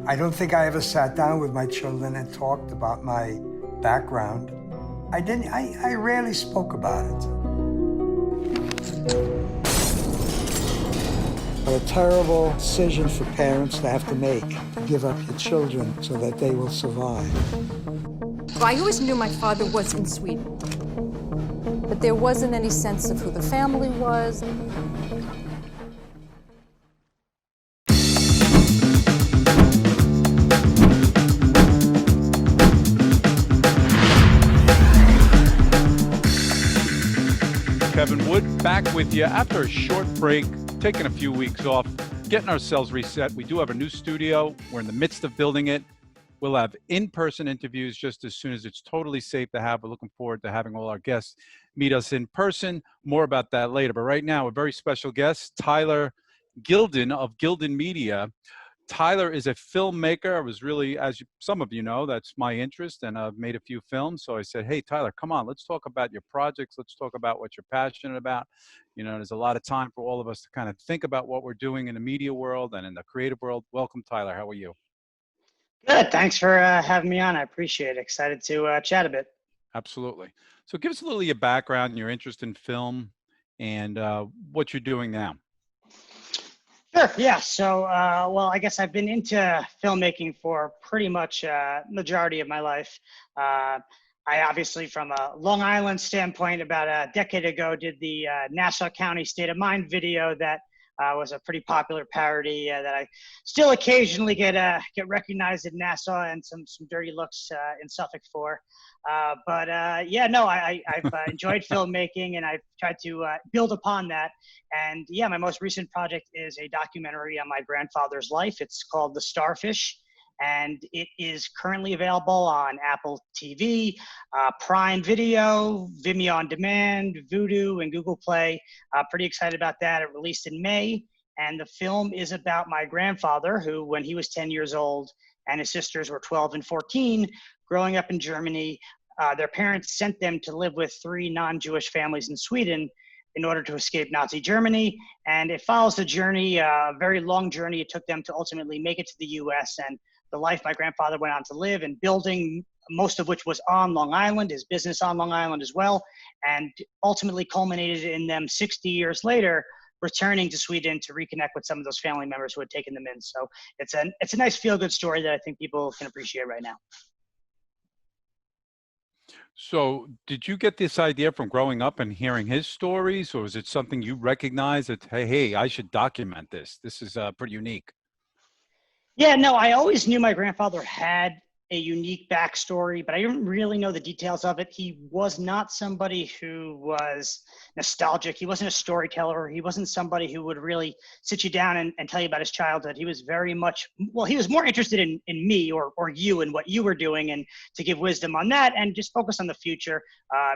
I don't think I ever sat down with my children and talked about my background. I rarely spoke about it. But a terrible decision for parents to have to make, to give up your children so that they will survive. Well, I always knew my father was in Sweden, but there wasn't any sense of who the family was. Kevin Wood back with you after a short break, taking a few weeks off, getting ourselves reset. We do have a new studio. We're in the midst of building it. We'll have in-person interviews just as soon as it's totally safe to have. We're looking forward to having all our guests meet us in person. More about that later. But right now, a very special guest, Tyler Gildin of Gildin Media. Tyler is a filmmaker. I was really, some of you know, that's my interest, and I've made a few films. So I said, hey, Tyler, come on, let's talk about your projects. Let's talk about what you're passionate about. You know, there's a lot of time for all of us to kind of think about what we're doing in the media world and in the creative world. Welcome, Tyler. How are you? Good. Thanks for having me on. I appreciate it. Excited to chat a bit. Absolutely. So give us a little of your background and your interest in film and what you're doing now. Sure. Yeah. So, well, I guess I've been into filmmaking for pretty much majority of my life. I obviously, from a Long Island standpoint, about a decade ago, did the Nassau County State of Mind video that was a pretty popular parody that I still occasionally get recognized in Nassau and some dirty looks in Suffolk for. But yeah, no, I've enjoyed filmmaking, and I've tried to build upon that. And yeah, my most recent project is a documentary on my grandfather's life. It's called The Starfish, and it is currently available on Apple TV, Prime Video, Vimeo On Demand, Vudu, and Google Play. Pretty excited about that. It released in May, and the film is about my grandfather, who, when he was 10 years old and his sisters were 12 and 14, growing up in Germany, their parents sent them to live with 3 non-Jewish families in Sweden in order to escape Nazi Germany. And it follows the journey, a very long journey it took them to ultimately make it to the US, and the life my grandfather went on to live and building, most of which was on Long Island, his business on Long Island as well, and ultimately culminated in them 60 years later returning to Sweden to reconnect with some of those family members who had taken them in. So it's a nice feel-good story that I think people can appreciate right now. So did you get this idea from growing up and hearing his stories, or is it something you recognize that, hey, I should document this? This is pretty unique. Yeah, no, I always knew my grandfather had a unique backstory, but I didn't really know the details of it. He was not somebody who was nostalgic. He wasn't a storyteller. He wasn't somebody who would really sit you down and tell you about his childhood. He was very much, well, he was more interested in me or you and what you were doing, and to give wisdom on that and just focus on the future.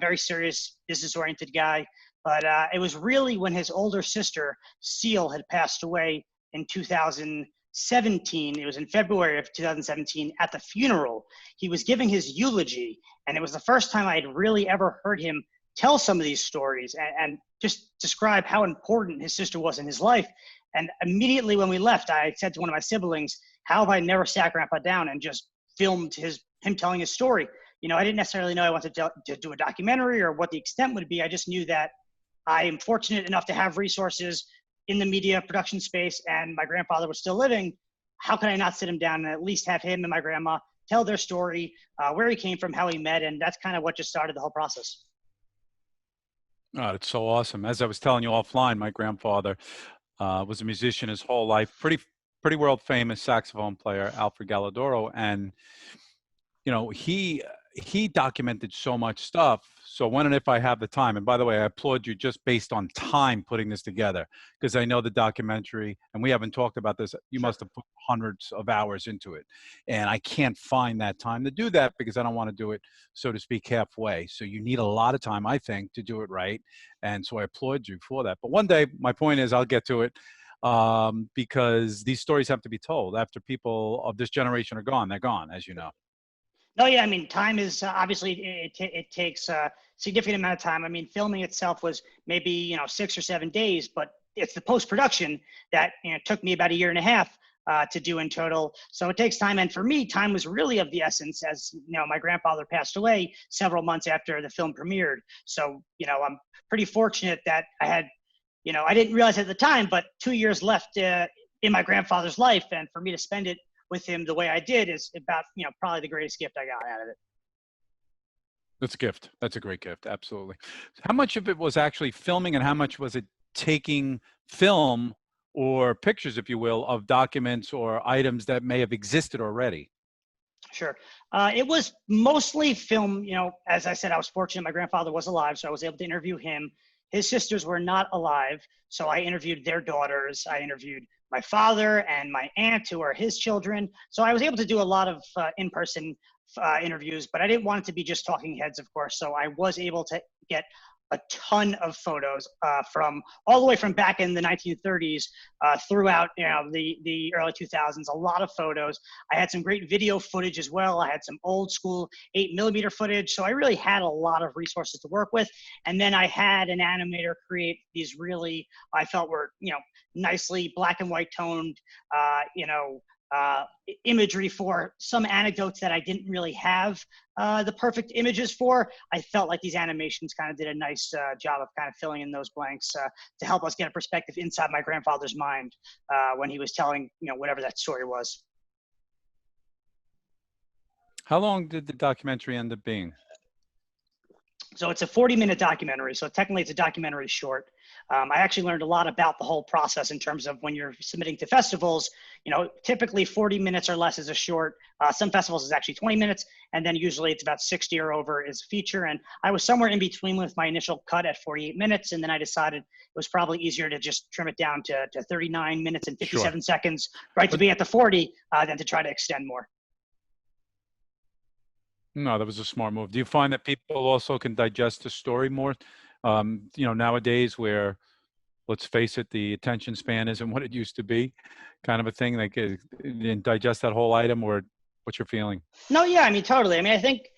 Very serious, business-oriented guy. But it was really when his older sister, Seal, had passed away in 2017, it was in February of 2017, at the funeral, he was giving his eulogy, and it was the first time I had really ever heard him tell some of these stories and just describe how important his sister was in his life. And immediately when we left, I said to one of my siblings, how have I never sat Grandpa down and just filmed him telling his story? You know, I didn't necessarily know I wanted to do a documentary or what the extent would be. I just knew that I am fortunate enough to have resources in the media production space, and my grandfather was still living. How can I not sit him down and at least have him and my grandma tell their story, where he came from, how he met, and that's kind of what just started the whole process. Oh, it's so awesome. As I was telling you offline, my grandfather was a musician his whole life, pretty world famous saxophone player, Alfred Galladoro, and you know, he documented so much stuff. So when and if I have the time, and by the way, I applaud you just based on time putting this together, because I know the documentary, and we haven't talked about this, you must have put hundreds of hours into it. And I can't find that time to do that because I don't want to do it, so to speak, halfway. So you need a lot of time, I think, to do it right. And so I applaud you for that. But one day, my point is, I'll get to it. Because these stories have to be told. After people of this generation are gone, they're gone, as you know. No, yeah, I mean, time is obviously it takes a significant amount of time. I mean, filming itself was maybe 6 or 7 days, but it's the post-production that took me about a year and a half. to do in total. So it takes time. And for me, time was really of the essence, as my grandfather passed away several months after the film premiered. So, I'm pretty fortunate that I had, I didn't realize at the time, but 2 years left in my grandfather's life. And for me to spend it with him the way I did is about, probably the greatest gift I got out of it. That's a gift. That's a great gift. Absolutely. How much of it was actually filming and how much was it taking film or pictures, if you will, of documents or items that may have existed already? Sure. It was mostly film. As I said, I was fortunate my grandfather was alive, so I was able to interview him. His sisters were not alive, so I interviewed their daughters. I interviewed my father and my aunt, who are his children. So I was able to do a lot of in-person interviews, but I didn't want it to be just talking heads, of course. So I was able to get a ton of photos from all the way from back in the 1930s throughout the early 2000s. A lot of photos. I had some great video footage as well. I had some old school 8mm footage. So I really had a lot of resources to work with. And then I had an animator create these really, I felt were nicely black and white toned imagery for some anecdotes that I didn't really have the perfect images for. I felt like these animations kind of did a nice job of kind of filling in those blanks to help us get a perspective inside my grandfather's mind when he was telling, whatever that story was. How long did the documentary end up being? So it's a 40-minute documentary. So technically it's a documentary short. I actually learned a lot about the whole process in terms of when you're submitting to festivals. Typically 40 minutes or less is a short. Some festivals is actually 20 minutes, and then usually it's about 60 or over is a feature. And I was somewhere in between with my initial cut at 48 minutes, and then I decided it was probably easier to just trim it down to 39 minutes and 57 seconds, to be at the 40, than to try to extend more. No, that was a smart move. Do you find that people also can digest the story more? Nowadays where, let's face it, the attention span isn't what it used to be, kind of a thing. Like, digest that whole item, or what's your feeling? No, yeah, totally. I think,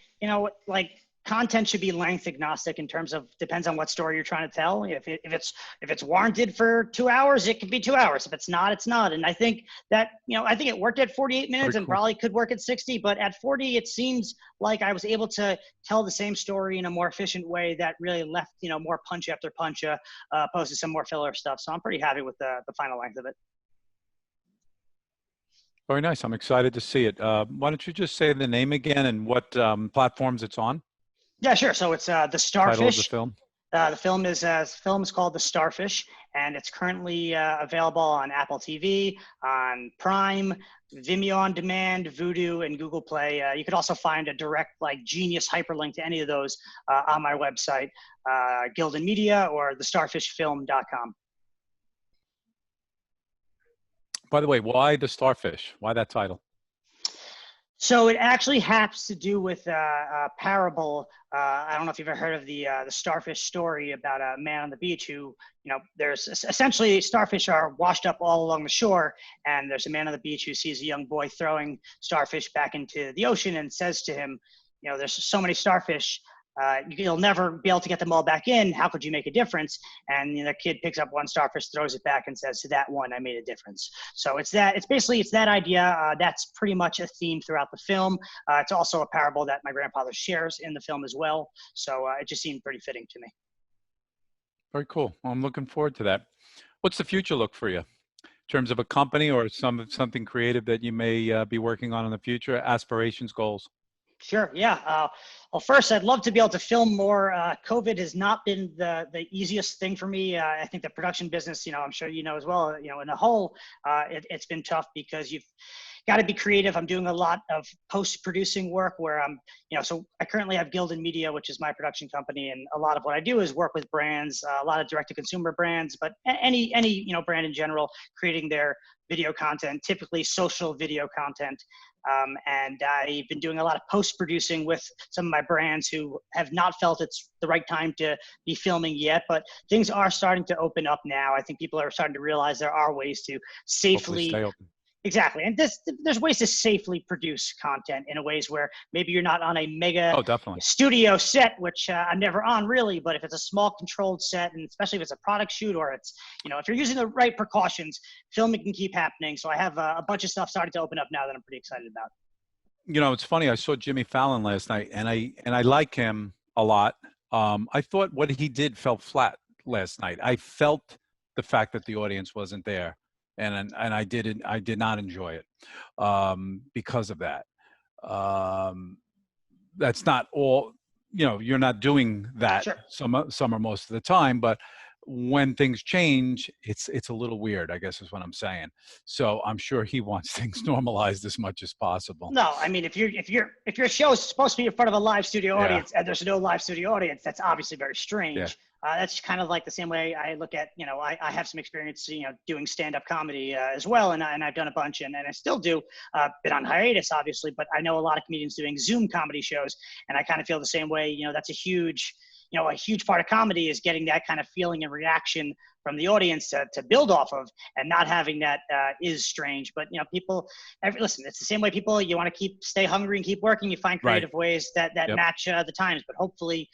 content should be length agnostic in terms of depends on what story you're trying to tell. If it's warranted for 2 hours, it could be 2 hours. If it's not, it's not. And I think that I think it worked at 48 minutes and probably could work at 60. But at 40, it seems like I was able to tell the same story in a more efficient way that really left more punch after punch, opposed to some more filler stuff. So I'm pretty happy with the final length of it. Very nice. I'm excited to see it. Why don't you just say the name again and what platforms it's on? Yeah, sure. So it's the Starfish. Title of the film. The film is called The Starfish, and it's currently available on Apple TV, on Prime, Vimeo on Demand, Vudu, and Google Play. You could also find a direct, genius hyperlink to any of those on my website, Gildin Media or thestarfishfilm.com. By the way, why The Starfish? Why that title? So it actually has to do with a parable. I don't know if you've ever heard of the starfish story about a man on the beach who, there's essentially starfish are washed up all along the shore, and there's a man on the beach who sees a young boy throwing starfish back into the ocean and says to him, there's so many starfish. You'll never be able to get them all back in. How could you make a difference? And the kid picks up one starfish, throws it back, and says, "To that one, I made a difference." So it's that idea. That's pretty much a theme throughout the film. It's also a parable that my grandfather shares in the film as well. So it just seemed pretty fitting to me. Very cool. Well, I'm looking forward to that. What's the future look for you in terms of a company or something creative that you may be working on in the future? Aspirations, goals. Sure. Yeah. Well, first, I'd love to be able to film more. COVID has not been the easiest thing for me. I think the production business, I'm sure as well, in a whole, it's been tough because you've got to be creative. I'm doing a lot of post-producing work where I'm, so I currently have Gildin Media, which is my production company. And a lot of what I do is work with brands, a lot of direct-to-consumer brands, but any brand in general, creating their video content, typically social video content. And I've been doing a lot of post-producing with some of my brands who have not felt it's the right time to be filming yet, but things are starting to open up now. I think people are starting to realize there are ways to safely, Exactly. And there's ways to safely produce content in a ways where maybe you're not on a mega definitely. studio set, which I'm never on really, but if it's a small controlled set, and especially if it's a product shoot or it's, if you're using the right precautions, filming can keep happening. So I have a bunch of stuff starting to open up now that I'm pretty excited about. It's funny. I saw Jimmy Fallon last night, and I like him a lot. I thought what he did fell flat last night. I felt the fact that the audience wasn't there, and I did not enjoy it because of that. That's not all. You're not doing that Sure. some or most of the time, but when things change, it's a little weird, I guess is what I'm saying. So I'm sure he wants things normalized as much as possible. No, I mean, if your show is supposed to be in front of a live studio Yeah. audience and there's no live studio audience, that's obviously very strange. Yeah. That's kind of like the same way I look at, I have some experience, doing stand-up comedy as well, and I've done a bunch, and I still do. Been on hiatus, obviously, but I know a lot of comedians doing Zoom comedy shows, and I kind of feel the same way. That's a huge part of comedy is getting that kind of feeling and reaction from the audience to build off of, and not having that is strange. But people, listen, it's the same way people, you want to stay hungry and keep working. You find creative ways that Yep. match the times. But hopefully,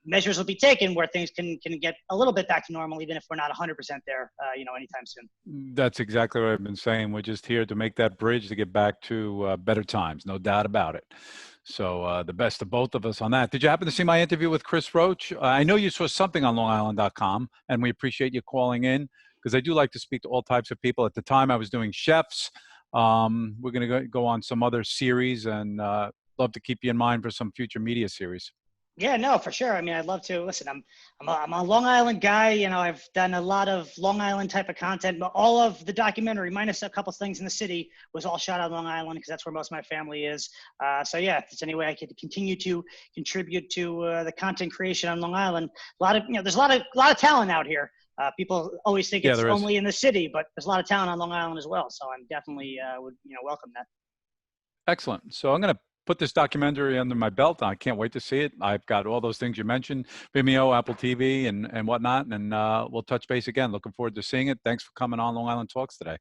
measures will be taken where things can get a little bit back to normal, even if we're not 100% there, anytime soon. That's exactly what I've been saying. We're just here to make that bridge to get back to better times, no doubt about it. So the best of both of us on that. Did you happen to see my interview with Chris Roach? I know you saw something on LongIsland.com, and we appreciate you calling in, because I do like to speak to all types of people. At the time, I was doing chefs. We're going to go on some other series, and love to keep you in mind for some future media series. Yeah, no, for sure. I mean, I'd love to. Listen, I'm a Long Island guy. I've done a lot of Long Island type of content, but all of the documentary, minus a couple things in the city, was all shot on Long Island because that's where most of my family is. So yeah, if there's any way I could continue to contribute to the content creation on Long Island, there's a lot of talent out here. People always think it's only in the city, but there's a lot of talent on Long Island as well. So I'm definitely would welcome that. Excellent. So I'm going to put this documentary under my belt. I can't wait to see it. I've got all those things you mentioned, Vimeo, Apple TV, and whatnot. And we'll touch base again. Looking forward to seeing it. Thanks for coming on Long Island Talks today.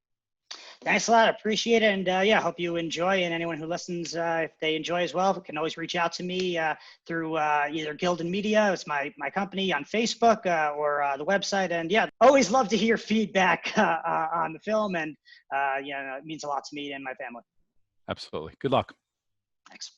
Thanks a lot. Appreciate it. And yeah, hope you enjoy. And anyone who listens, if they enjoy as well, can always reach out to me through either Gildin Media, it's my company, on Facebook, or the website. And yeah, always love to hear feedback on the film. And it means a lot to me and my family. Absolutely. Good luck. Thanks.